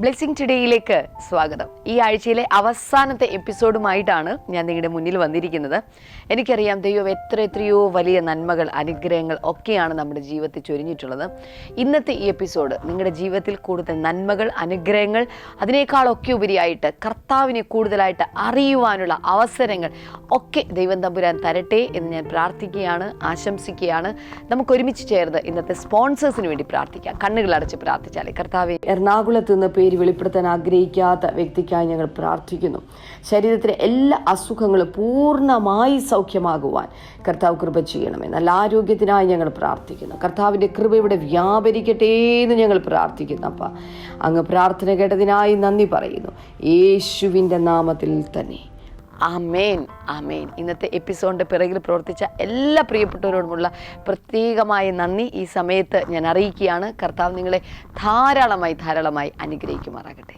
Blessing ടുഡേയിലേക്ക് സ്വാഗതം. ഈ ആഴ്ചയിലെ അവസാനത്തെ എപ്പിസോഡുമായിട്ടാണ് ഞാൻ നിങ്ങളുടെ മുന്നിൽ വന്നിരിക്കുന്നത്. എനിക്കറിയാം ദൈവം എത്രയോ വലിയ നന്മകൾ, അനുഗ്രഹങ്ങൾ ഒക്കെയാണ് നമ്മുടെ ജീവിതത്തിൽ ചൊരിഞ്ഞിട്ടുള്ളത്. ഇന്നത്തെ ഈ എപ്പിസോഡ് നിങ്ങളുടെ ജീവിതത്തിൽ കൂടുതൽ നന്മകൾ, അനുഗ്രഹങ്ങൾ, അതിനേക്കാളൊക്കെ ഉപരിയായിട്ട് കർത്താവിനെ കൂടുതലായിട്ട് അറിയുവാനുള്ള അവസരങ്ങൾ ഒക്കെ ദൈവം തമ്പുരാൻ തരട്ടെ എന്ന് ഞാൻ പ്രാർത്ഥിക്കുകയാണ്, ആശംസിക്കുകയാണ്. നമുക്ക് ഒരുമിച്ച് ചേർന്ന് ഇന്നത്തെ സ്പോൺസേഴ്സിന് വേണ്ടി പ്രാർത്ഥിക്കാം. കണ്ണുകൾ അടച്ച് പ്രാർത്ഥിച്ചാലേ. കർത്താവേ, എറണാകുളത്ത് നിന്ന് പേര് വെളിപ്പെടുത്താൻ ആഗ്രഹിക്കാത്ത വ്യക്തിക്കായി ഞങ്ങൾ പ്രാർത്ഥിക്കുന്നു. ശരീരത്തിലെ എല്ലാ അസുഖങ്ങളും പൂർണ്ണമായി സൗഖ്യമാകുവാൻ കർത്താവ് കൃപ ചെയ്യണമേ. നല്ല ആരോഗ്യത്തിനായി ഞങ്ങൾ പ്രാർത്ഥിക്കുന്നു. കർത്താവിൻ്റെ കൃപ ഇവിടെ വ്യാപരിക്കട്ടെ എന്ന് ഞങ്ങൾ പ്രാർത്ഥിക്കുന്നു. അപ്പ അങ്ങ് പ്രാർത്ഥന കേട്ടതിനായി നന്ദി പറയുന്നു, യേശുവിൻ്റെ നാമത്തിൽ തന്നെ. ആമേൻ, ആമേൻ. ഇന്നത്തെ എപ്പിസോഡിൻ്റെ പിറകിൽ പ്രവർത്തിച്ച എല്ലാ പ്രിയപ്പെട്ടവരോടുമുള്ള പ്രത്യേകമായ നന്ദി ഈ സമയത്ത് ഞാൻ അറിയിക്കുകയാണ്. കർത്താവ് നിങ്ങളെ ധാരാളമായി അനുഗ്രഹിക്കുമാറാകട്ടെ.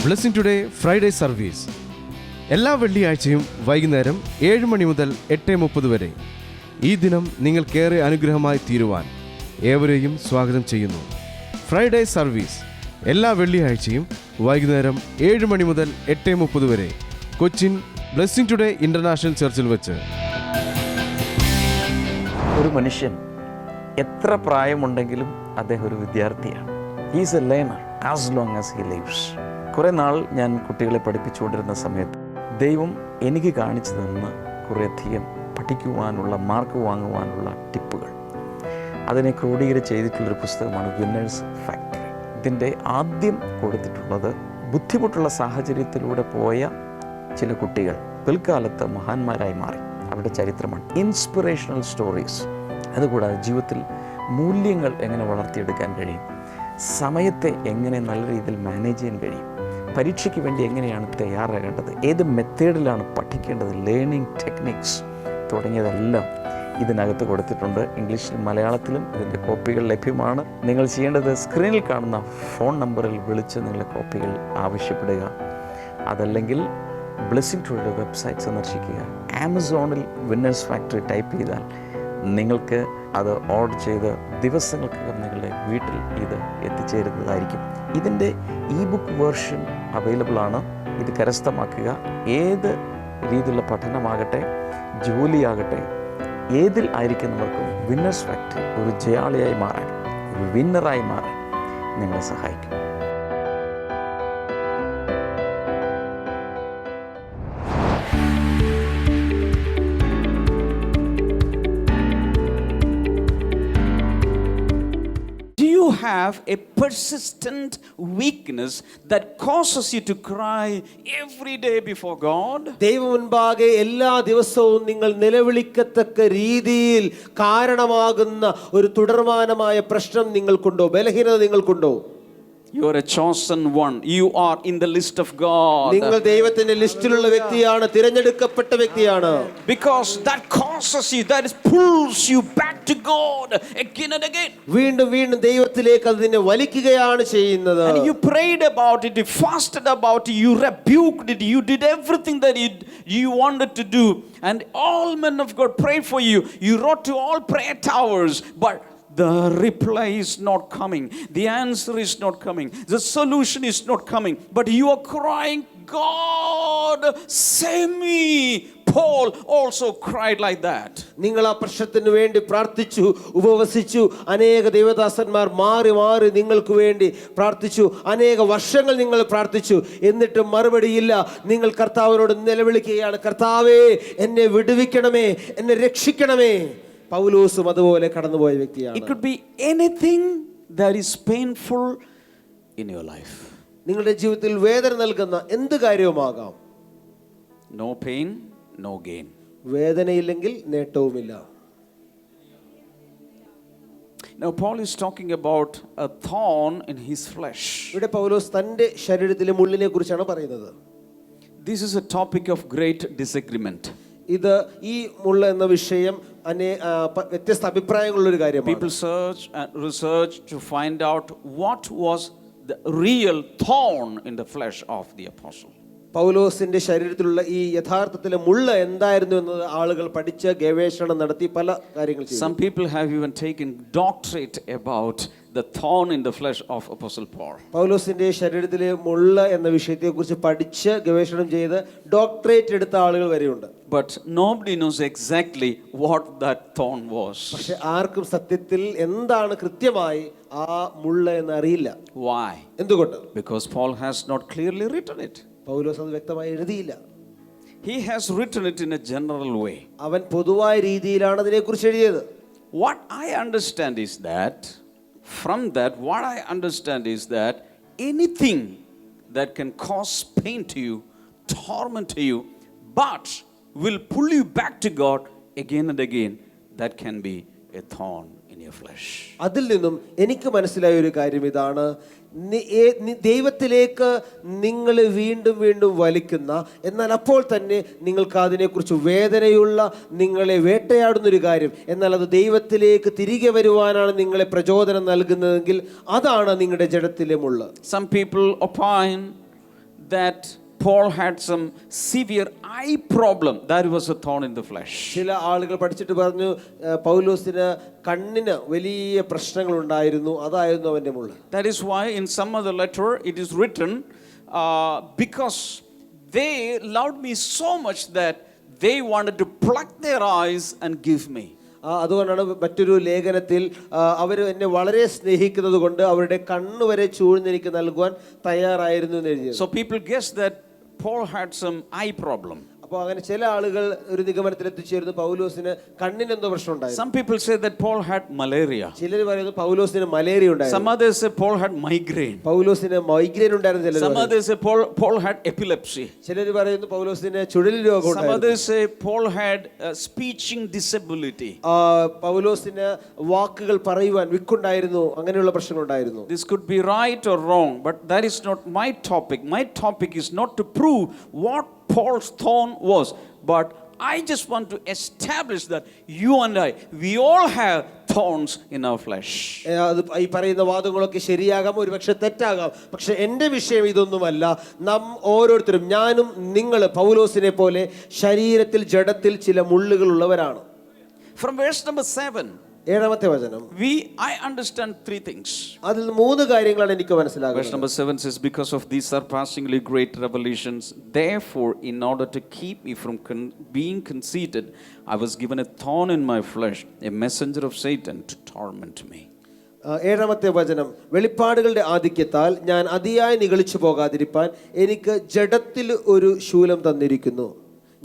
ബ്ലെസ്സിംഗ് ടുഡേ ഫ്രൈഡേ സർവീസ് എല്ലാ വെള്ളിയാഴ്ചയും വൈകുന്നേരം 7 മണി മുതൽ 8:30 വരെ. ഈ ദിനം നിങ്ങൾക്കേറെ അനുഗ്രഹമായി തീരുവാൻ ഏവരെയും സ്വാഗതം ചെയ്യുന്നു. ഫ്രൈഡേ സർവീസ് എല്ലാ വെള്ളിയാഴ്ചയും വൈകുന്നേരം 7 മണി മുതൽ 8:30 വരെ കൊച്ചിൻ ബ്ലെസ്സിംഗ് ടുഡേ ഇന്റർനാഷണൽ ചർച്ചിൽ വെച്ച്. ഒരു മനുഷ്യൻ എത്ര പ്രായമുണ്ടെങ്കിലും അദ്ദേഹം ഒരു വിദ്യാർത്ഥിയാണ്. He's A learner as long as he lives. കുറേ നാൾ ഞാൻ കുട്ടികളെ പഠിപ്പിച്ചുകൊണ്ടിരുന്ന സമയത്ത് ദൈവം എനിക്ക് കാണിച്ചു തന്ന കുറേയധികം പഠിക്കുവാനുള്ള, മാർക്ക് വാങ്ങുവാനുള്ള ടിപ്പുകൾ, അതിനെ ക്രോഡീകരിച്ച് ചെയ്തിട്ടുള്ളൊരു പുസ്തകമാണ് വിന്നേഴ്സ് ഫാക്ടറി. ഇതിൻ്റെ ആദ്യം കൊടുത്തിട്ടുള്ളത് ബുദ്ധിമുട്ടുള്ള സാഹചര്യത്തിലൂടെ പോയ ചില കുട്ടികൾ പിൽക്കാലത്ത് മഹാന്മാരായി മാറി, അവരുടെ ചരിത്രമാണ്. Inspirational stories. അതുകൂടാതെ ജീവിതത്തിൽ മൂല്യങ്ങൾ എങ്ങനെ വളർത്തിയെടുക്കാൻ കഴിയും, സമയത്തെ എങ്ങനെ നല്ല രീതിയിൽ മാനേജ് ചെയ്യാൻ കഴിയും, പരീക്ഷയ്ക്ക് വേണ്ടി എങ്ങനെയാണ് തയ്യാറാകേണ്ടത്, ഏത് മെത്തേഡിലാണ് പഠിക്കേണ്ടത്, ലേണിംഗ് ടെക്നിക്സ് തുടങ്ങിയതെല്ലാം ഇതിനകത്ത് കൊടുത്തിട്ടുണ്ട്. ഇംഗ്ലീഷിലും മലയാളത്തിലും ഇതിൻ്റെ കോപ്പികൾ ലഭ്യമാണ്. നിങ്ങൾ ചെയ്യേണ്ടത് സ്ക്രീനിൽ കാണുന്ന ഫോൺ നമ്പറിൽ വിളിച്ച് നിങ്ങളുടെ കോപ്പികൾ ആവശ്യപ്പെടുക. അതല്ലെങ്കിൽ ബ്ലെസ്സിംഗ് ടുഡേയുടെ വെബ്സൈറ്റ് സന്ദർശിക്കുക. ആമസോണിൽ വിന്നേഴ്സ് ഫാക്ടറി ടൈപ്പ് ചെയ്താൽ നിങ്ങൾക്ക് അത് ഓർഡർ ചെയ്ത് ദിവസങ്ങൾക്കകം നിങ്ങളുടെ വീട്ടിൽ ഇത് എത്തിച്ചേരുന്നതായിരിക്കും. ഇതിൻ്റെ ഇ-ബുക്ക് വേർഷൻ അവൈലബിൾ ആണ്. ഇത് കരസ്ഥമാക്കുക. ഏത് രീതിയിലുള്ള പഠനമാകട്ടെ, ജോലിയാകട്ടെ, ഏതിൽ ആയിരിക്കുന്നവർക്കും വിന്നേഴ്സ് ഫാക്ടറി ഒരു ജയാളിയായി മാറാൻ, ഒരു വിന്നറായി മാറാൻ നിങ്ങളെ സഹായിക്കും. Have a persistent weakness that causes you to cry every day before God? ദൈവം മുൻപാകെ എല്ലാ ദിവസവും നിങ്ങൾ നിലവിളിക്കത്തക്ക രീതിയിൽ കാരണമാകുന്ന ഒരു തുടർമാനമായ പ്രശ്നം നിങ്ങൾക്കുണ്ടോ, ബലഹീനത നിങ്ങൾക്കുണ്ടോ? You are a chosen one. You are in the list of God. നിങ്ങൾ ദൈവത്തിന്റെ ലിസ്റ്റിലുള്ള വ്യക്തിയാണ്, തിരഞ്ഞെടുക്കപ്പെട്ട വ്യക്തിയാണ്. Because that causes you, that pulls you back to God again and again. വീണ്ടും ദൈവത്തിലേക്ക് അത് നിന്നെ വലിക്കുകയാണ് ചെയ്യുന്നത്. And you prayed about it, you fasted about it, you rebuked it, you did everything that you wanted to do, and all men of God prayed for you. You wrote to all prayer towers, but the reply is not coming. The answer is not coming. The solution is not coming. But you are crying, God, save me. Paul also cried like that. നിങ്ങൾ ആ പ്രശ്നത്തിന് വേണ്ടി പ്രാർത്ഥിച്ചു, ഉപവസിച്ചു. അനേക ദൈവദാസന്മാർ മാറി നിങ്ങൾക്ക് വേണ്ടി പ്രാർത്ഥിച്ചു. അനേക വർഷങ്ങൾ നിങ്ങൾ പ്രാർത്ഥിച്ചു. എന്നിട്ടും മറുപടിയില്ല. നിങ്ങൾ കർത്താവിനോട് നിലവിളിക്കുകയാണ്, കർത്താവേ, എന്നെ വിടുവിക്കണമേ, എന്നെ രക്ഷിക്കണമേ. പൗലോസും അതുപോലെ കടന്നുപോയ വ്യക്തിയാണ്. It could be anything that is painful in your life. നിങ്ങളുടെ ജീവിതത്തിൽ വേദന നൽകുന്ന എന്ത് കാര്യവുമാകാം. No pain, no gain. വേദനയില്ലെങ്കിൽ നേട്ടവുമില്ല. Now Paul is talking about a thorn in his flesh. ഇവിടെ പൗലോസ് തന്റെ ശരീരത്തിലെ മുള്ളിനെ കുറിച്ചാണ് പറയുന്നത്. This is a topic of great disagreement. ഇത് ഈ മുള്ള എന്ന വിഷയം വ്യത്യസ്ത അഭിപ്രായങ്ങളുള്ള ഒരു കാര്യമാണ്. People search and research to find out what was the real thorn in the flesh of the apostle. പൗലോസിന്റെ ശരീരത്തിലുള്ള ഈ യഥാർത്ഥത്തിലെ മുള്ള എന്തായിരുന്നു എന്നത് ആളുകൾ പഠിച്ച് ഗവേഷണം നടത്തി പല കാര്യങ്ങൾ ചെയ്തു. Some people have even taken doctorate about the thorn in the flesh of Apostle Paul. പൗലോസിന്റെ ശരീരത്തിലെ മുള്ള എന്ന വിഷയത്തെക്കുറിച്ച് പഠിച്ച് ഗവേഷണം ചെയ്ത് ഡോക്ടറേറ്റ് എടുത്ത ആളുകൾ വരെയുണ്ട്. But nobody knows exactly what that thorn was. പക്ഷെ ആർക്കും സത്യത്തിൽ എന്താണ് കൃത്യമായി ആ മുള്ള എന്ന് അറിയില്ല. Why? എന്തുകൊണ്ട്? Because Paul has not clearly written it. പൗലോസ് അത് വ്യക്തമായി എഴുതിയില്ല. He has written it in a general way. അവൻ പൊതുവായ രീതിയിലാണ് അതിനെക്കുറിച്ച് എഴുതിയത്. What I understand is that, from that, what I understand is that anything that can cause pain to you, torment to you, but will pull you back to God again and again, that can be a thorn in your flesh. അതിൽ നിന്നും എനിക്ക് മനസ്സിലായ ഒരു കാര്യം ഇതാണ്, ദൈവത്തിലേക്ക് നിങ്ങൾ വീണ്ടും വീണ്ടും വലിക്കുന്ന, എന്നാൽ അപ്പോൾ തന്നെ നിങ്ങൾക്ക് അതിനെക്കുറിച്ച് വേദനയുള്ള, നിങ്ങളെ വേട്ടയാടുന്നൊരു കാര്യം, എന്നാൽ അത് ദൈവത്തിലേക്ക് തിരികെ വരുവാനാണ് നിങ്ങളെ പ്രചോദനം നൽകുന്നതെങ്കിൽ അതാണ് നിങ്ങളുടെ ജഡത്തിലെ മുള്ള. Some people opine that Paul had some severe eye problem. That was a thorn in the flesh. ചില ആളുകൾ പഠിച്ചിട്ട് പറഞ്ഞു പൗലോസിന് കണ്ണിന് വലിയ പ്രശ്നങ്ങൾ ഉണ്ടായിരുന്നു, അതായിരുന്നു അവന്റെ മുള്ള. That is why in some other letter it is written, because they loved me so much that they wanted to pluck their eyes and give me. അതുകൊണ്ടാണ് മറ്റൊരു ലേഖനത്തിൽ അവർ എന്നെ വളരെ സ്നേഹിക്കുന്നത് കൊണ്ട് അവരുടെ കണ്ണുവരെ ചൂഴ്ന്നെനിക്ക് നൽകുവാൻ തയ്യാറായിരുന്നു എന്ന് എഴുതിയത്. So people guess that Paul had some eye problem. അപ്പോൾ അങ്ങനെ ചില ആളുകൾ ഒരു നിഗമനത്തിൽ എത്തിച്ചേരുന്നു പൗലോസിന് കണ്ണിന് എന്തോ പ്രശ്നം ഉണ്ടായിരുന്നു. Some people say that Paul had malaria. ചിലർ പറയുന്നു പൗലോസിന് മലേറിയ ഉണ്ടായിരുന്നു. Some others say Paul had migraine. പൗലോസിന് മൈഗ്രെയിൻ ഉണ്ടായിരുന്നു. ചിലർ Some others say Paul had epilepsy. ചിലർ പറയുന്നു പൗലോസിന് ചുഴലി രോഗം Some ഉണ്ടായിരുന്നു. others say Paul had speaking disability. പൗലോസിന് വാക്കുകൾ പറയുവാൻ വിക്കുണ്ടായിരുന്നു, അങ്ങനെയുള്ള പ്രശ്നങ്ങൾ ഉണ്ടായിരുന്നു. This could be right or wrong, but that is not my topic. My topic is not to prove what Paul's thorn was, but I just want to establish that you and I, we all have thorns in our flesh. ഈ പറയുന്ന വാദങ്ങളൊക്കെ ശരിയാകാം, ഒരുപക്ഷെ തെറ്റാകാം, പക്ഷെ എൻ്റെ വിഷയം ഇതൊന്നുമല്ല. നാം ഓരോരുത്തരും, ഞാനും നിങ്ങൾ പൗലോസിനെ പോലെ ശരീരത്തിൽ ജഡത്തിൽ ചില മുള്ളുകൾ ഉള്ളവരാണ്. From verse number 7, 7ാമത്തെ വചനം, I understand three things. അതിൽ 3 കാര്യങ്ങളാണ് എനിക്ക് Verse മനസ്സിലാകുന്നത്. number 7 says, because of these surpassingly great revelations, therefore, in order to keep me from being conceited, I was given a thorn in my flesh, a messenger of Satan to torment me. 7ാമത്തെ വചനം, വെളിപ്പാടുകളുടെ ആധിക്യത്താൽ ഞാൻ അതിയായി നിഗളിച്ചു പോകാതിരിപ്പാൻ എനിക്ക് ജഡത്തിൽ ഒരു ശൂലം തന്നിരിക്കുന്നു.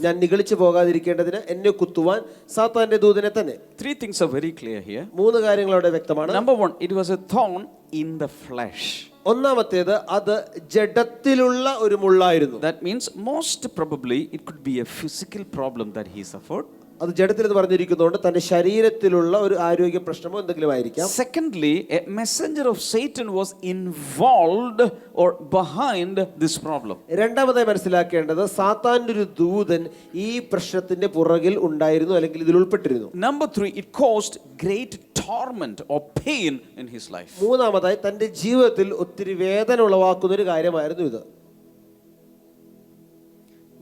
ഞാൻ നിഗളിച്ചു പോകാതിരിക്കേണ്ടതിന് എന്നെ കുത്തുവാൻ സാത്താന്റെ ദൂതനെ തന്നെ. 3 things are very clear here. 3 കാര്യങ്ങൾ അവിടെ വ്യക്തമാണ്. Number 1, it was a thorn in the flesh. ഒന്നാമത്തേത്, അത് ജഡത്തിലുള്ള ഒരു മുള്ളായിരുന്നു. That means most probably it could be a physical problem that he suffered. അത് ജഡത്തിൽ എന്ന് പറഞ്ഞിരിക്കുന്നതുകൊണ്ട് തന്റെ ശരീരത്തിലുള്ള ഒരു ആരോഗ്യ പ്രശ്നമോ എന്തെങ്കിലും ആയിരിക്കാം. Secondly, a messenger of Satan was involved or behind this problem. രണ്ടാമതായി മനസ്സിലാക്കേണ്ടത്, സാത്താന്റെ ഒരു ദൂതൻ ഈ പ്രശ്നത്തിന്റെ പുറകിൽ ഉണ്ടായിരുന്നു, അല്ലെങ്കിൽ ഇതിൽ ഉൾപ്പെട്ടിരുന്നു. Number 3, it caused great torment or pain in his life. മൂന്നാമതായി തന്റെ ജീവിതത്തിൽ ഒത്തിരി വേദന ഉളവാക്കുന്ന ഒരു കാര്യമായിരുന്നു ഇത്.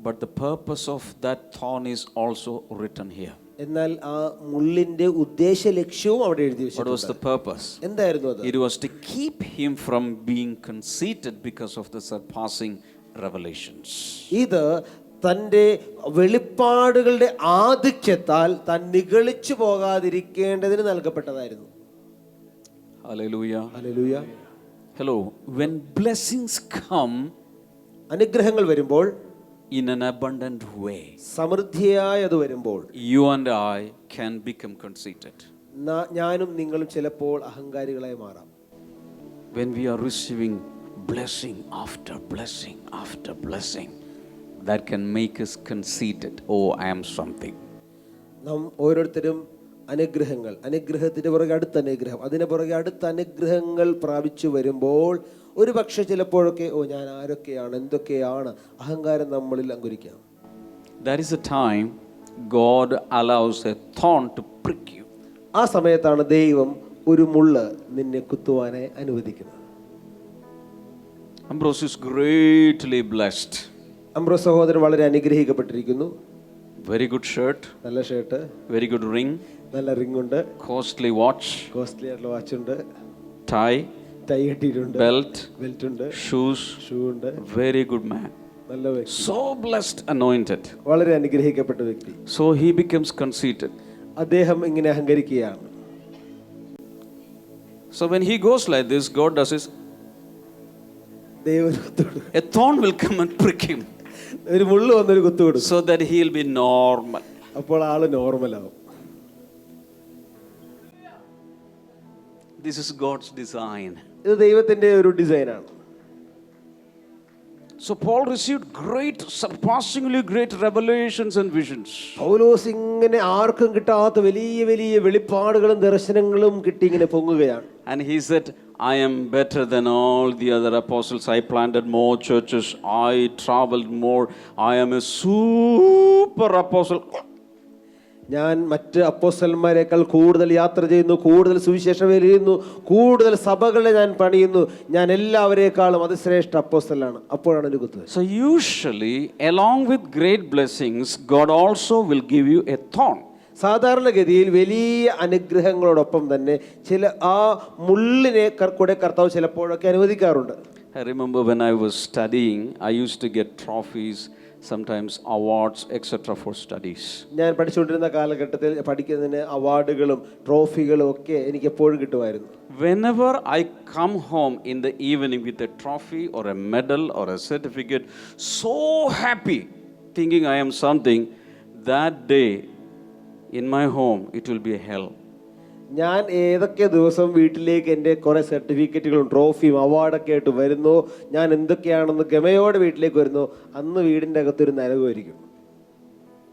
But the purpose of that thorn is also written here. എന്നാൽ ആ മുള്ളിന്റെ ഉദ്ദേശ ലക്ഷ്യവും അവിടെ എഴുതി What was വെച്ചിട്ടുണ്ട്. the purpose? എന്തായിരുന്നു അത്? It was to keep him from being conceited because of the surpassing revelations. ഇത് തന്റെ വെളിപ്പാടുകളുടെ ആധിക്യത്താൽ താൻ നിഗളിച്ചു പോകാതിരിക്കേണ്ടതിന് നൽകപ്പെട്ടതായിരുന്നു. Hallelujah. Hallelujah. Hello. When blessings come അനുഗ്രഹങ്ങൾ വരുമ്പോൾ, in an abundant way, സമൃദ്ധിയായി അത് വരുമ്പോൾ, you and I can become conceited. ഞാനും നിങ്ങളും ചിലപ്പോൾ അഹങ്കാരികളായി മാറാം. When we are receiving blessing after blessing after blessing, that can make us conceited. Oh, I am something. നാം ഓരോരുത്തരും അനുഗ്രഹത്തിന്റെ പുറകെ അടുത്ത അനുഗ്രഹം, അതിന് പുറകെ അടുത്ത അനുഗ്രഹങ്ങൾ പ്രാപിച്ചു വരുമ്പോൾ ഒരു പക്ഷെ ചിലപ്പോഴൊക്കെ ഞാൻ ആരൊക്കെയാണ്, എന്തൊക്കെയാണ്, അഹങ്കാരം നമ്മളിൽ അങ്കുരിക്കാം. That is the time God allows a thorn to prick you. ആ സമയത്താണ് ദൈവം ഒരു മുള്ള് നിന്നെ കുത്തുവാനായി അനുവദിക്കുന്നത്. Ambrose is greatly blessed. Ambrose സഹോദരൻ വളരെ അനുഗ്രഹിക്കപ്പെട്ടിരിക്കുന്നു. Very good shirt, നല്ല ഷർട്ട്, very good ring, നല്ല റിംഗ് ഉണ്ട്, costly watch, കോസ്റ്റ്ലി ആയിട്ടുള്ള വാച്ച് ഉണ്ട്. tie, ടൈ കെട്ടിയിട്ടുണ്ട്, belt, ബെൽറ്റ് ഉണ്ട്, shoes. ഷൂ ഉണ്ട്. Very good man. നല്ല വ്യക്തി, So blessed, anointed. വളരെ അനുഗ്രഹിക്കപ്പെട്ട വ്യക്തി. So he becomes conceited. അദ്ദേഹം ഇങ്ങനെ അഹങ്കരിക്കുകയാണ്. So when he goes like this, God does his, ദൈവത്തോട് a thorn will come and prick him ഒരു മുള്ളു വന്നൊരു കുത്തു കൊടുക്കും. so that he'll be normal. അപ്പോൾ ആള് നോർമലാവും. This is God's design. ഇത് ദൈവത്തിന്റെ ഒരു ഡിസൈനാണ്. So Paul received great, surpassingly great revelations and visions. പൗലോസ് ഇങ്ങനെ ആർക്കും കിട്ടാത്ത വലിയ വലിയ വെളിപ്പാടുകളും ദർശനങ്ങളും കിട്ടി ഇങ്ങനെ പൊങ്ങുകയാണ്. And he said, I am better than all the other apostles. I planted more churches. I traveled more. I am a super apostle. ഞാൻ മറ്റ് അപ്പോസ്തലന്മാരെക്കാൾ കൂടുതൽ യാത്ര ചെയ്യുന്നു, കൂടുതൽ സുവിശേഷം എഴുതുന്നു, കൂടുതൽ സഭകളെ ഞാൻ പണിയുന്നു, ഞാൻ എല്ലാവരെക്കാളും അതിശ്രേഷ്ഠ അപ്പോസ്തലനാണ്. അപ്പോഴാണ് ഒരു കുത്ത്. So usually, along with great blessings, God also will give you a thorn. സാധാരണഗതിയിൽ വലിയ അനുഗ്രഹങ്ങളോടൊപ്പം തന്നെ ചില ആ മുള്ളിനെ കൂടെ കർത്താവ് ചിലപ്പോഴൊക്കെ അനുവദിക്കാറുണ്ട്. I remember when I was studying, I used to get trophies, sometimes awards, etc. for studies. ഞാൻ പഠിച്ചുകൊണ്ടിരുന്ന കാലഘട്ടത്തിൽ പഠിക്കുന്നതിന് അവാർഡുകളും ട്രോഫികളും ഒക്കെ എനിക്ക് എപ്പോഴും കിട്ടുമായിരുന്നു. Whenever I come home in the evening with a trophy or a medal or a certificate, so happy, thinking I am something, that day in my home it will be a hell. ഞാൻ ഏതൊക്കെ ദിവസം വീട്ടിലേക്ക് എൻ്റെ കുറേ സർട്ടിഫിക്കറ്റുകളും ട്രോഫിയും അവാർഡൊക്കെ ആയിട്ട് വരുന്നു, ഞാൻ എന്തൊക്കെയാണെന്ന് ഗമയോടെ വീട്ടിലേക്ക് വരുന്നു, അന്ന് വീടിൻ്റെ അകത്തൊരു നരകമായിരിക്കും.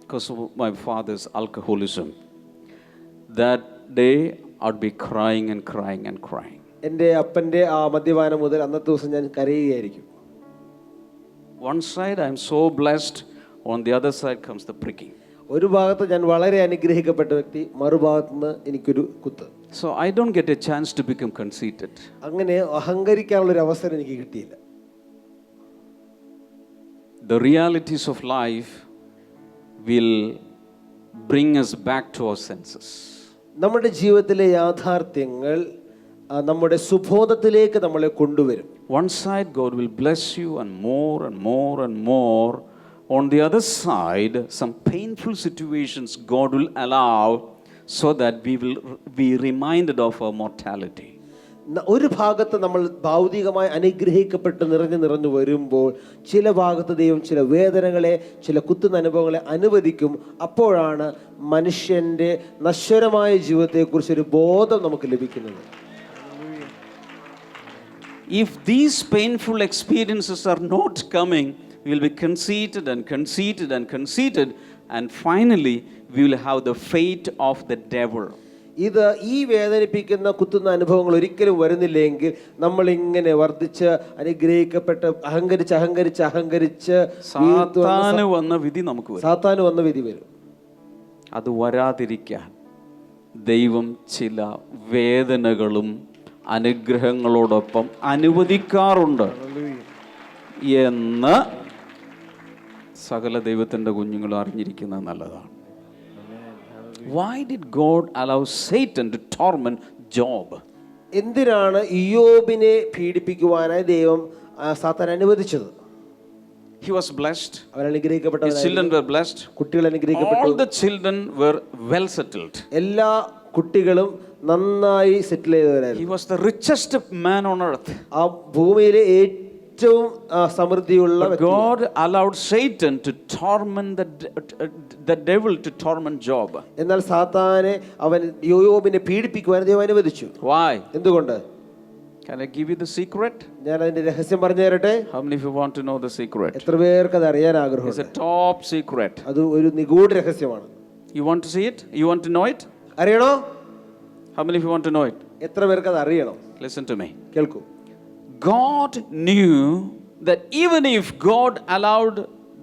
Because of my father's alcoholism, that day I'd be crying and crying and crying. എൻ്റെ അപ്പൻ്റെ ആ മദ്യപാനം മുതൽ അന്നത്തെ ദിവസം ഞാൻ കരയുകയായിരിക്കും. One side I am so blessed, on the other side comes the pricking. ഒരു ഭാഗത്ത് ഞാൻ വളരെ അനുഗ്രഹിക്കപ്പെട്ട വ്യക്തി, മറുഭാഗത്ത് നിന്ന് എനിക്കൊരു കുത്ത്. So I don't get a chance to become conceited. അങ്ങനെ അഹങ്കരിക്കാനുള്ളൊരു അവസരം എനിക്ക് കിട്ടിയില്ല. The realities of life will bring us back to our senses. നമ്മുടെ ജീവിതത്തിലെ യാഥാർത്ഥ്യങ്ങൾ നമ്മുടെ സുബോധത്തിലേക്ക് നമ്മളെ കൊണ്ടുവരും. One side God will bless you and more and more and more. On the other side, some painful situations God will allow so that we will be reminded of our mortality. ഒരു ഭാഗത്ത് നമ്മൾ ഭൗതികമായി അനുഗ്രഹിക്കപ്പെട്ട് നിറഞ്ഞു വരുമ്പോൾ ചില ഭാഗത്ത് ദൈവം ചില വേദനകളെ, ചില കുത്തുന്ന അനുഭവങ്ങളെ അനുവദിക്കും. അപ്പോഴാണ് മനുഷ്യൻ്റെ നശ്വരമായ ജീവിതത്തെക്കുറിച്ചൊരു ബോധം നമുക്ക് ലഭിക്കുന്നത്. If these painful experiences are not coming, we will be conceited and conceited and conceited, and finally we will have the fate of the devil. ഇത് ഈ വേദനിപ്പിക്കുന്ന കുത്തുന്ന അനുഭവങ്ങൾ ഒരിക്കലും വരുന്നില്ലെങ്കിൽ നമ്മൾ ഇങ്ങനെ വർദ്ധിച്ച് അനുഗ്രഹിക്കപ്പെട്ട് അഹങ്കരിച്ച് സാത്താന് വന്ന വിധി നമുക്ക് വരും. സാത്താന് വന്ന വിധി വരും. അത് വരാതിരിക്കാൻ ദൈവം ചില വേദനകളും അനുഗ്രഹങ്ങളോടൊപ്പം അനുവദിക്കാറുണ്ട് എന്ന് സകല ദൈവത്തിൻ്റെ കുഞ്ഞുങ്ങൾ അറിഞ്ഞിരിക്കുന്നത് നല്ലതാണ്. Why did God allow Satan to torment Job? എന്തിനാണ് ഇയ്യോബിനെ പീഡിപ്പിക്കുവാനായി ദൈവം സാത്താൻ അനുവദിച്ചത്? He was blessed. അവൻ അനുഗ്രഹിക്കപ്പെട്ടവൻ. His children were blessed. കുട്ടികൾ അനുഗ്രഹിക്കപ്പെട്ടു. All the children were well settled. എല്ലാ കുട്ടികളും നന്നായി സെറ്റിൽ ചെയ്തവരായിരുന്നു. He was the richest man on earth. ആ ഭൂമിയിലെ ഏറ്റവും സമൃദ്ധിയുള്ള വ്യക്തി. God allowed Satan to torment the devil to torment Job. എന്നാൽ സാത്താനെ അവൻ യോബിനെ പീഡിപ്പിക്കുവാൻ ദൈവം അനുവദിച്ചു. Why? എന്തുകൊണ്ട്? Can I give you the secret? ഞാൻ അതിന്റെ രഹസ്യം പറഞ്ഞു തരട്ടെ. How many of you want to know the secret? എത്ര പേർക്ക് അത് അറിയാൻ ആഗ്രഹമുണ്ട്? It's a top secret. അത് ഒരു നിഗൂഢ രഹസ്യമാണ്. You want to see it? You want to know it? അറിയണോ? How many of you want to know it? എത്ര പേർക്ക് അത് അറിയണം? Listen to me. കേൾക്കൂ. God knew that even if God allowed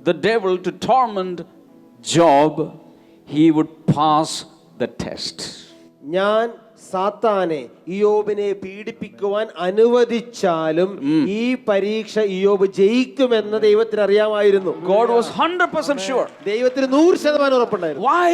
the devil to torment Job, he would pass the test. ഞാൻ സാത്താനെ ഇയ്യോബിനെ പീഡിപ്പിക്കുവാൻ അനുവദിച്ചാലും ഈ പരീക്ഷ ഇയ്യോബ് ജയിക്കുമെന്ന് ദൈവത്തിന് അറിയാമായിരുന്നു. God was 100% sure. ദൈവത്തിന് 100% ഉറപ്പുണ്ടായിരുന്നു. Why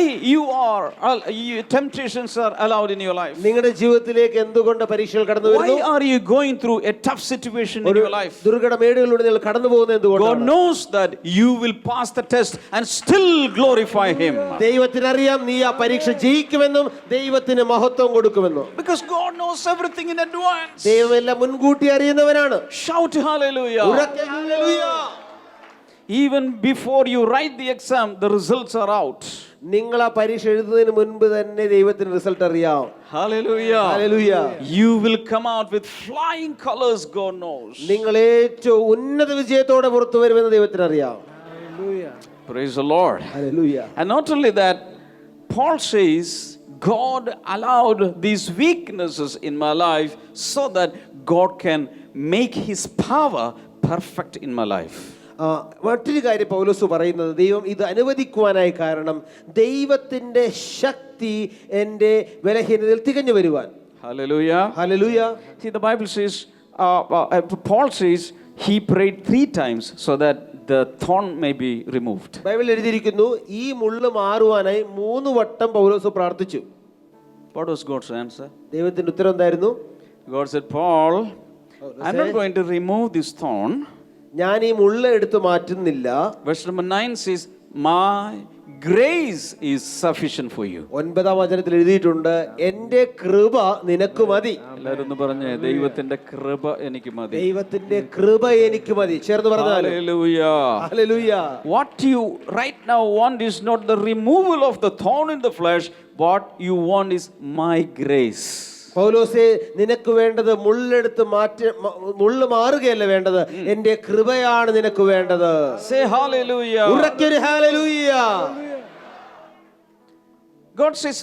temptations are allowed in your life? നിങ്ങളുടെ ജീവിതത്തിലേക്ക് എന്തുകൊണ്ട് പരീക്ഷകൾ കടന്നു Why വരുന്നു? are you going through a tough situation in your life? ദുർഘടമേടുകളിലൂടെ നിങ്ങൾ കടന്നു പോകുന്നത് God എന്തുകൊണ്ടാണ്? knows that you will pass the test and still glorify Him. ദൈവത്തിന് അറിയാം നീ ആ പരീക്ഷ ജയിക്കുമെന്നും ദൈവത്തിന് മഹത്വം കൊടുക്കുമെന്നും. Because God knows everything in advance. ദൈവം എല്ലാം മുൻകൂട്ടി അറിയുന്നവനാണ്. Shout hallelujah. ഉറക്കെ hallelujah. Even before you write the exam, the results are out. നിങ്ങൾ ആ പരീക്ഷ എഴുതുന്നതിന് മുൻപ് തന്നെ ദൈവത്തിന് റിസൾട്ട് അറിയാം. Hallelujah. Hallelujah. You will come out with flying colors, God knows. നിങ്ങൾ ഏറ്റവും ഉന്നത വിജയത്തോടെ പുറത്തു വരുമെന്ന് ദൈവത്തിന് അറിയാം. Praise the Lord. Hallelujah. And not only that, Paul says, God allowed these weaknesses in my life so that God can make His power perfect in my life. മറ്റൊരു കാര്യം പൗലോസ് പറയുന്നത് ദൈവം ഇത് അനുവദിക്കുവാനായി കാരണം ദൈവത്തിന്റെ ശക്തി എൻ്റെ ബലഹീനതയിൽ തികഞ്ഞു വരുവാൻ. Hallelujah. Hallelujah. See, the Bible says, Paul says he prayed 3 times so that the thorn may be removed. ബൈബിളിൽ എഴുതിയിരിക്കുന്നു ഈ മുള്ള് മാറുവാനായി 3 വട്ടം പൗലോസ് പ്രാർത്ഥിച്ചു. What was God's answer? ദൈവത്തിന്റെ ഉത്തരം എന്തായിരുന്നു? God said, Paul, I'm not going to remove this thorn. ഞാൻ ഈ മുള്ള എടുത്തു മാറ്റുന്നില്ല. Verse number 9 says, my grace is sufficient for you. 9-ാം വചനത്തിൽ എഴുതിയിട്ടുണ്ട് എൻ്റെ കൃപ നിനക്ക് മതി. എല്ലാവരും ഒന്ന് പറഞ്ഞേ, ദൈവത്തിന്റെ കൃപ എനിക്ക് മതി. ദൈവത്തിന്റെ കൃപ എനിക്ക് മതി. ചേർന്ന് പറഞ്ഞാൽ Hallelujah. Hallelujah. What you right now want is not the removal of the thorn in the flesh. What you want is my grace. പൗലോസേ നിനക്ക് വേണ്ടത് മുള്ള് മാറുകയല്ല വേണ്ടത്, എൻ്റെ കൃപയാണ് നിനക്ക് വേണ്ടത്. Say hallelujah. ഉറക്കെ hallelujah. God says,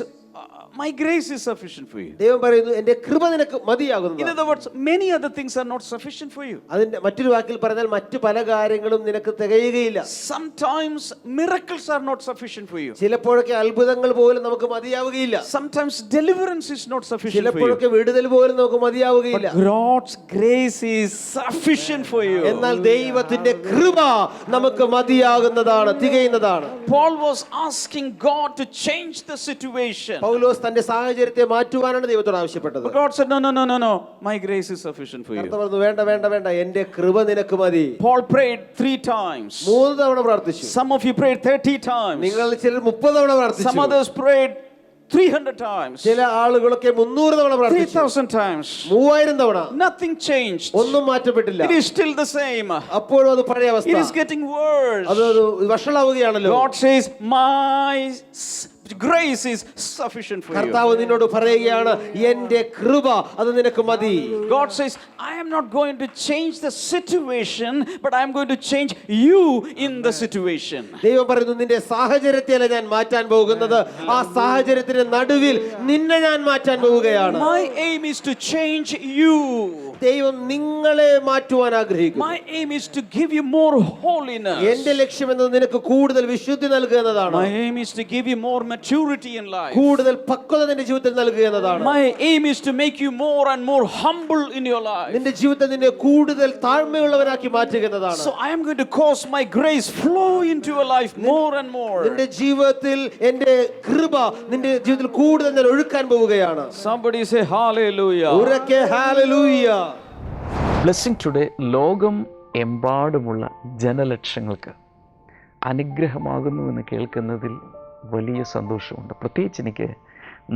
my grace is sufficient for you. ദൈവം പറയുന്നു എൻ്റെ കൃപ നിനക്ക് മതിയാകുന്നു. In other words, many other things are not sufficient for you. അതിന്റെ മറ്റൊരു വാക്കിൽ പറഞ്ഞാൽ മറ്റു പല കാര്യങ്ങളും നിനക്ക് തികയുകയില്ല. Sometimes miracles are not sufficient for you. ചിലപ്പോഴൊക്കെ അത്ഭുതങ്ങൾ പോലും നമുക്ക് മതിയാവുകയില്ല. Sometimes deliverance is not sufficient for you. ചിലപ്പോഴൊക്കെ വിടുതൽ പോലും നമുക്ക് മതിയാവുകയില്ല. But God's grace is sufficient for you. എന്നാൽ ദൈവത്തിന്റെ കൃപ നമുക്ക് മതിയാകുന്നതാണ്, തികയുന്നതാണ്. Paul was asking God to change the situation. പൗലോസ് തന്റെ സാഹചര്യത്തെ മാറ്റുവാനാണ് ദൈവത്തോട് ആവശ്യപ്പെട്ടത്. But God said, no, my grace is sufficient for you. കർത്താവ് പറഞ്ഞു, വേണ്ട എൻ്റെ കൃപ നിനക്ക് മതി. Paul prayed 3 times. 3 തവണ പ്രാർത്ഥിച്ചു. Some of you prayed 30 times. നിങ്ങൾ ചിലർ 30 തവണ പ്രാർത്ഥിച്ചു. Some others prayed 300 times. ചില ആളുകളൊക്കെ 300 തവണ പ്രാർത്ഥിച്ചു. 3000 times. 3000 തവണ. Nothing changed. ഒന്നും മാറ്റപ്പെട്ടില്ല. It is still the same. അപ്പോഴും അത് പഴയ അവസ്ഥ. It is getting worse. അത് വഷളാവുകയാണല്ലോ. God says, my grace is sufficient for you. കർത്താവ് നിന്നോട് പറയുകയാണ് എൻ്റെ കൃപ അത് നിനക്ക് മതി. God says, I am not going to change the situation, but I am going to change you in the situation. ദൈവം പറയുന്നു നിന്റെ സാഹചര്യത്തെയല്ല ഞാൻ മാറ്റാൻ പോകുന്നത്, ആ സാഹചര്യത്തിന്റെ നടുവിൽ നിന്നെ ഞാൻ മാറ്റാൻ പോവുകയാണ്. My aim is to change you. ദൈവം നിങ്ങളെ മാറ്റുവാൻ ആഗ്രഹിക്കുന്നു. My aim is to give you more holiness. എന്റെ ലക്ഷ്യം എന്നത് നിനക്ക് കൂടുതൽ വിശുദ്ധി നൽകുക എന്നതാണ്. My aim is to give you more maturity in life. കൂടുതൽ പക്വത നിന്റെ ജീവിതത്തിൽ നൽകുക എന്നതാണ്. My aim is to make you more and more humble in your life. നിന്റെ ജീവിതത്തെ നിന്നെ കൂടുതൽ താഴ്മയുള്ളവനാക്കി മാറ്റുക എന്നതാണ്. So I am going to cause my grace flow into your life more and more. നിന്റെ ജീവിതത്തിൽ എൻ്റെ കൃപ നിന്റെ ജീവിതത്തിൽ കൂടുതൽ ഞാൻ ഒഴുക്കാൻ പോവുകയാണ്. Somebody say hallelujah. ഉറക്കെ ഹല്ലേലൂയ. ബ്ലെസ്സിംഗ് ടുഡേ ലോകം എമ്പാടുമുള്ള ജനലക്ഷങ്ങൾക്ക് അനുഗ്രഹമാകുന്നുവെന്ന് കേൾക്കുന്നതിൽ വലിയ സന്തോഷമുണ്ട്. പ്രത്യേകിച്ച് എനിക്ക്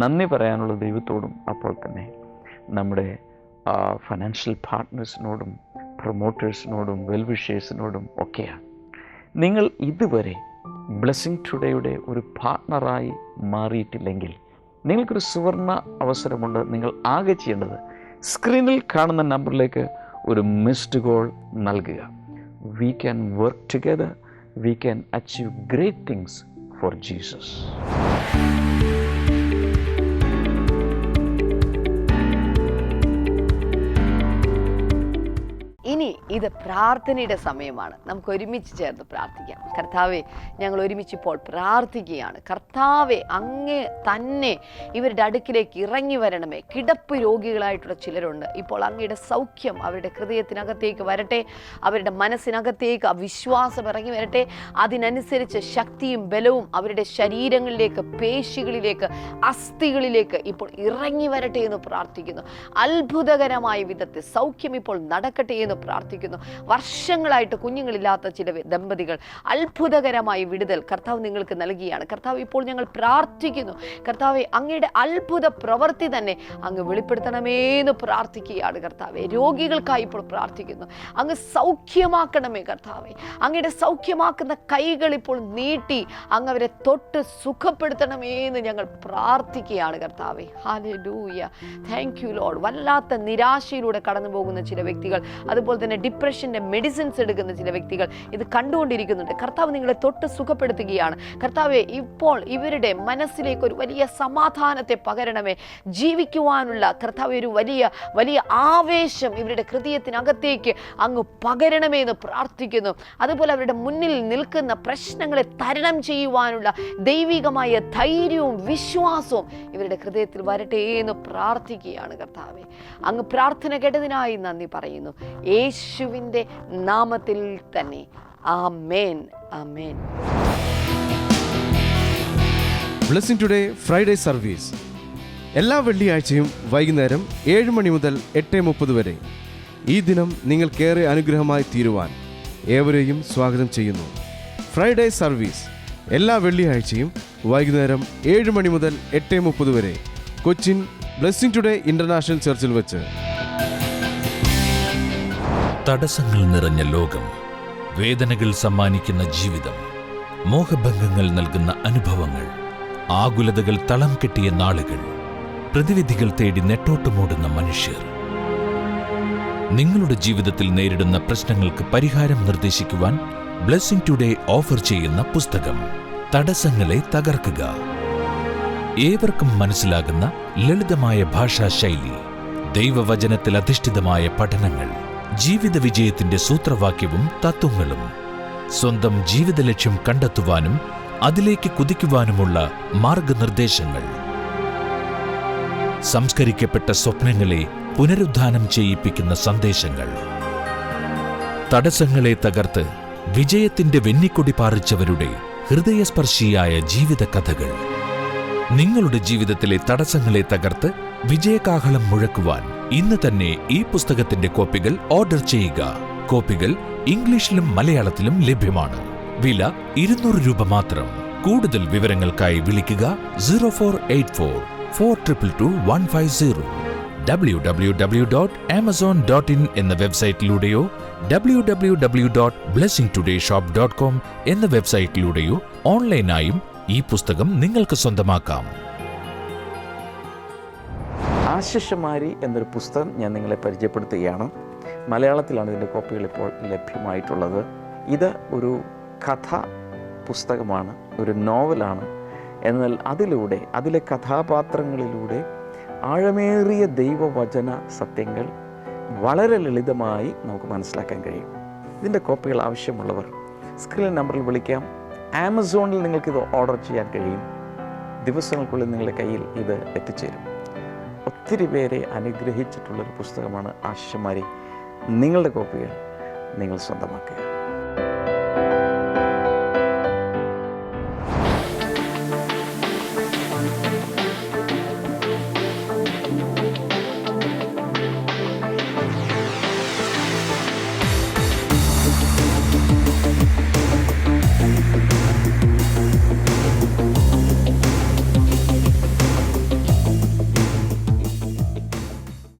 നന്ദി പറയാനുള്ള ദൈവത്തോടും അപ്പോൾ തന്നെ നമ്മുടെ ഫൈനാൻഷ്യൽ പാർട്ട്നേഴ്സിനോടും പ്രൊമോട്ടേഴ്സിനോടും വെൽവിഷേഴ്സിനോടും ഒക്കെയാണ്. നിങ്ങൾ ഇതുവരെ ബ്ലെസ്സിംഗ് ടുഡേയുടെ ഒരു പാർട്ട്ണറായി മാറിയിട്ടില്ലെങ്കിൽ നിങ്ങൾക്കൊരു സുവർണ അവസരമുണ്ട്. നിങ്ങൾ ആകെ ചെയ്യേണ്ടത് സ്ക്രീനിൽ കാണുന്ന നമ്പറിലേക്ക് ഒരു മിസ്ഡ് കോൾ നൽകുക. We can work together, we can achieve great things for Jesus. ഇനി ഇത് പ്രാർത്ഥനയുടെ സമയമാണ്. നമുക്ക് ഒരുമിച്ച് ചേർന്ന് പ്രാർത്ഥിക്കാം. കർത്താവെ, ഞങ്ങൾ ഒരുമിച്ചിപ്പോൾ പ്രാർത്ഥിക്കുകയാണ്. കർത്താവെ, അങ്ങേ തന്നെ ഇവരുടെ അടുക്കിലേക്ക് ഇറങ്ങി വരണമേ. കിടപ്പ് രോഗികളായിട്ടുള്ള ചിലരുണ്ട്. ഇപ്പോൾ അങ്ങയുടെ സൗഖ്യം അവരുടെ ഹൃദയത്തിനകത്തേക്ക് വരട്ടെ, അവരുടെ മനസ്സിനകത്തേക്ക് ആ വിശ്വാസം ഇറങ്ങി വരട്ടെ. അതിനനുസരിച്ച് ശക്തിയും ബലവും അവരുടെ ശരീരങ്ങളിലേക്ക്, പേശികളിലേക്ക്, അസ്ഥികളിലേക്ക് ഇപ്പോൾ ഇറങ്ങി വരട്ടെ എന്ന് പ്രാർത്ഥിക്കുന്നു. അത്ഭുതകരമായ വിധത്തിൽ സൗഖ്യം ഇപ്പോൾ നടക്കട്ടെ എന്ന് പ്രാർത്ഥിക്കുന്നു. വർഷങ്ങളായിട്ട് കുഞ്ഞുങ്ങളില്ലാത്ത ചില ദമ്പതികൾ അത്ഭുതകരമായ വിടുതൽ കർത്താവ് നിങ്ങൾക്ക് നൽകിയാണ്. കർത്താവ്, ഇപ്പോൾ ഞങ്ങൾ പ്രാർത്ഥിക്കുന്നു. കർത്താവെ, അങ്ങയുടെ അത്ഭുത പ്രവൃത്തി തന്നെ അങ്ങ് വെളിപ്പെടുത്തണമേ എന്ന് പ്രാർത്ഥിക്കുകയാണ്. കർത്താവെ, രോഗികൾക്കായി ഇപ്പോൾ പ്രാർത്ഥിക്കുന്നു. അങ്ങ് സൗഖ്യമാക്കണമേ കർത്താവെ. അങ്ങയുടെ സൗഖ്യമാക്കുന്ന കൈകൾ ഇപ്പോൾ നീട്ടി അങ്ങ് അവരെ തൊട്ട് സുഖപ്പെടുത്തണമേ എന്ന് ഞങ്ങൾ പ്രാർത്ഥിക്കുകയാണ് കർത്താവെ. ഹല്ലേലൂയ. Thank you Lord. വല്ലാത്ത നിരാശയിലൂടെ കടന്നു പോകുന്ന ചില വ്യക്തികൾ, അതുപോലെ തന്നെ ഡിപ്രഷൻ്റെ മെഡിസിൻസ് എടുക്കുന്ന ചില വ്യക്തികൾ ഇത് കണ്ടുകൊണ്ടിരിക്കുന്നുണ്ട്. കർത്താവ് നിങ്ങളെ തൊട്ട് സുഖപ്പെടുത്തുകയാണ്. കർത്താവെ, ഇപ്പോൾ ഇവരുടെ മനസ്സിലേക്ക് ഒരു വലിയ സമാധാനത്തെ പകരണമേ. ജീവിക്കുവാനുള്ള കർത്താവ് ഒരു വലിയ വലിയ ആവേശം ഇവരുടെ ഹൃദയത്തിനകത്തേക്ക് അങ്ങ് പകരണമേ എന്ന് പ്രാർത്ഥിക്കുന്നു. അതുപോലെ അവരുടെ മുന്നിൽ നിൽക്കുന്ന പ്രശ്നങ്ങളെ തരണം ചെയ്യുവാനുള്ള ദൈവികമായ ധൈര്യവും വിശ്വാസവും ഇവരുടെ ഹൃദയത്തിൽ വരട്ടെ എന്ന് പ്രാർത്ഥിക്കുകയാണ് കർത്താവെ. അങ്ങ് പ്രാർത്ഥന കേട്ടതിനായി നന്ദി പറയുന്നു. യേശുവിൻ്റെ നാമത്തിൽ തന്നെ. ആമേൻ, ആമേൻ. ബ്ലെസ്സിംഗ് ടുഡേ ഫ്രൈഡേ സർവീസ് എല്ലാ വെള്ളിയാഴ്ചയും വൈകുന്നേരം 7 മണി മുതൽ 8:30 വരെ. ഈ ദിനം നിങ്ങൾക്കേറെ അനുഗ്രഹമായി തീരുവാൻ ഏവരെയും സ്വാഗതം ചെയ്യുന്നു. ഫ്രൈഡേ സർവീസ് എല്ലാ വെള്ളിയാഴ്ചയും വൈകുന്നേരം 7 മണി മുതൽ 8:30 വരെ കൊച്ചിൻ ബ്ലെസ്സിംഗ് ടുഡേ ഇന്റർനാഷണൽ ചർച്ചിൽ വെച്ച്. തടസ്സങ്ങൾ നിറഞ്ഞ ലോകം, വേദനകൾ സമ്മാനിക്കുന്ന ജീവിതം, മോഹഭംഗങ്ങൾ നൽകുന്ന അനുഭവങ്ങൾ, ആകുലതകൾ തളം കെട്ടിയ നാളുകൾ, പ്രതിവിധികൾ തേടി നെട്ടോട്ടമോടുന്ന മനുഷ്യർ. നിങ്ങളുടെ ജീവിതത്തിൽ നേരിടുന്ന പ്രശ്നങ്ങൾക്ക് പരിഹാരം നിർദ്ദേശിക്കുവാൻ ബ്ലെസ്സിംഗ് ടുഡേ ഓഫർ ചെയ്യുന്ന പുസ്തകം തടസ്സങ്ങളെ തകർക്കുക. ഏവർക്കും മനസ്സിലാകുന്ന ലളിതമായ ഭാഷാശൈലി, ദൈവവചനത്തിൽ അധിഷ്ഠിതമായ പഠനങ്ങൾ, ജീവിത വിജയത്തിന്റെ സൂത്രവാക്യവും തത്വങ്ങളും, സ്വന്തം ജീവിത ലക്ഷ്യം കണ്ടെത്തുവാനും അതിലേക്ക് കുതിക്കുവാനുമുള്ള മാർഗനിർദ്ദേശങ്ങൾ, സംസ്കരിക്കപ്പെട്ട സ്വപ്നങ്ങളെ പുനരുദ്ധാനം ചെയ്യിപ്പിക്കുന്ന സന്ദേശങ്ങൾ, തടസ്സങ്ങളെ തകർത്ത് വിജയത്തിന്റെ വെന്നിക്കൊടി പാറിച്ചവരുടെ ഹൃദയസ്പർശിയായ ജീവിത കഥകൾ. നിങ്ങളുടെ ജീവിതത്തിലെ തടസ്സങ്ങളെ തകർത്ത് വിജയകാഹളം മുഴക്കുവാൻ ഇന്ന് തന്നെ ഈ പുസ്തകത്തിന്റെ കോപ്പികൾ ഓർഡർ ചെയ്യുക. കോപ്പികൾ ഇംഗ്ലീഷിലും മലയാളത്തിലും ലഭ്യമാണ്. വില 200 രൂപ മാത്രം. കൂടുതൽ വിവരങ്ങൾക്കായി വിളിക്കുക 0484-422-150, www.amazon.in എന്ന വെബ്സൈറ്റിലൂടെയോ www.blessingtodayshop.com എന്ന വെബ്സൈറ്റിലൂടെയോ ഓൺലൈനായും ഈ പുസ്തകം നിങ്ങൾക്ക് സ്വന്തമാക്കാം. ആശിഷമാരി എന്നൊരു പുസ്തകം ഞാൻ നിങ്ങളെ പരിചയപ്പെടുത്തുകയാണ്. മലയാളത്തിലാണ് ഇതിൻ്റെ കോപ്പികൾ ഇപ്പോൾ ലഭ്യമായിട്ടുള്ളത്. ഇത് ഒരു കഥ പുസ്തകമാണ്, ഒരു നോവലാണ്. എന്നാൽ അതിലെ കഥാപാത്രങ്ങളിലൂടെ ആഴമേറിയ ദൈവവചന സത്യങ്ങൾ വളരെ ലളിതമായി നമുക്ക് മനസ്സിലാക്കാൻ കഴിയും. ഇതിൻ്റെ കോപ്പികൾ ആവശ്യമുള്ളവർ സ്ക്രീൻ നമ്പറിൽ വിളിക്കാം. ആമസോണിൽ നിങ്ങൾക്കിത് ഓർഡർ ചെയ്യാൻ കഴിയും. ദിവസങ്ങൾക്കുള്ളിൽ നിങ്ങളുടെ കയ്യിൽ ഇത് എത്തിച്ചേരും. ഒത്തിരി പേരെ അനുഗ്രഹിച്ചിട്ടുള്ളൊരു പുസ്തകമാണ് ആശിഷമാരി. നിങ്ങളുടെ കോപ്പികൾ നിങ്ങൾ സ്വന്തമാക്കുക.